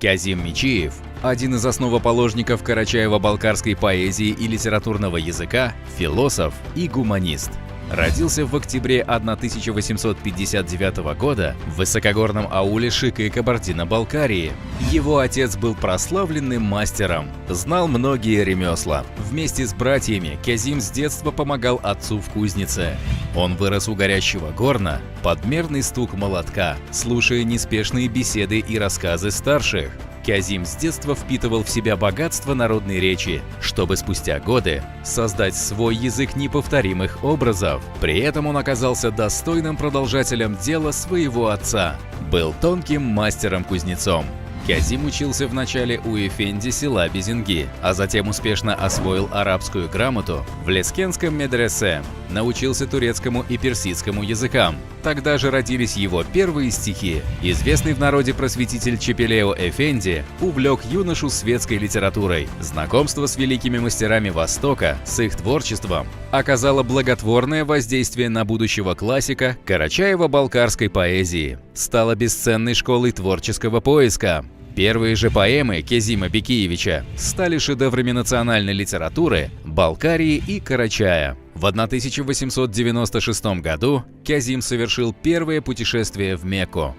Кязим Мичиев – один из основоположников карачаево-балкарской поэзии и литературного языка, философ и гуманист. Родился в октябре 1859 года в высокогорном ауле Шикы Кабардино-Балкарии. Его отец был прославленным мастером, знал многие ремесла. Вместе с братьями Кязим с детства помогал отцу в кузнице. Он вырос у горящего горна под мерный стук молотка, слушая неспешные беседы и рассказы старших. Кязим с детства впитывал в себя богатство народной речи, чтобы спустя годы создать свой язык неповторимых образов. При этом он оказался достойным продолжателем дела своего отца, был тонким мастером-кузнецом. Кязим учился вначале у эфенди села Безинги, а затем успешно освоил арабскую грамоту в Лескенском медресе, научился турецкому и персидскому языкам. Тогда же родились его первые стихи. Известный в народе просветитель Чепелео Эфенди увлек юношу светской литературой. Знакомство с великими мастерами Востока, с их творчеством, оказало благотворное воздействие на будущего классика карачаево-балкарской поэзии, стало бесценной школой творческого поиска. Первые же поэмы Кязима Бекиевича стали шедеврами национальной литературы Балкарии и Карачая. В 1896 году Кязим совершил первое путешествие в Мекку.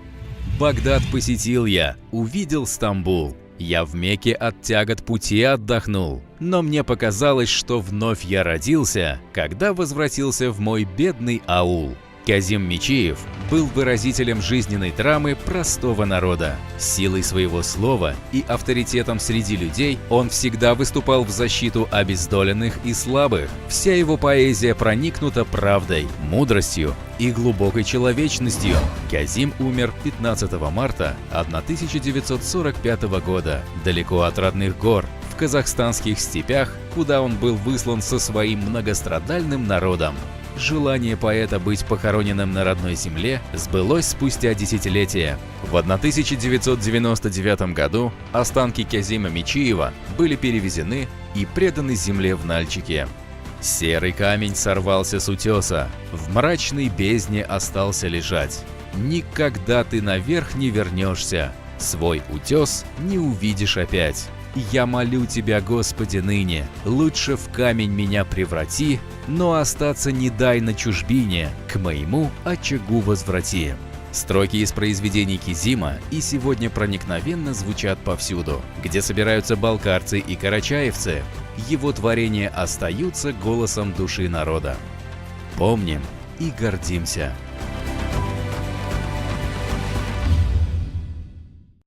«Багдад посетил я, увидел Стамбул. Я в Мекке от тягот пути отдохнул. Но мне показалось, что вновь я родился, когда возвратился в мой бедный аул». Кязим Мичиев был выразителем жизненной драмы простого народа. Силой своего слова и авторитетом среди людей он всегда выступал в защиту обездоленных и слабых. Вся его поэзия проникнута правдой, мудростью и глубокой человечностью. Кязим умер 15 марта 1945 года, далеко от родных гор, в казахстанских степях, куда он был выслан со своим многострадальным народом. Желание поэта быть похороненным на родной земле сбылось спустя десятилетия. В 1999 году останки Кязима Мичиева были перевезены и преданы земле в Нальчике. Серый камень сорвался с утеса, в мрачной бездне остался лежать. Никогда ты наверх не вернешься, свой утес не увидишь опять. Я молю тебя, Господи, ныне, лучше в камень меня преврати, но остаться не дай на чужбине, к моему очагу возврати. Строки из произведений Кязима и сегодня проникновенно звучат повсюду, где собираются балкарцы и карачаевцы. Его творения остаются голосом души народа. Помним и гордимся.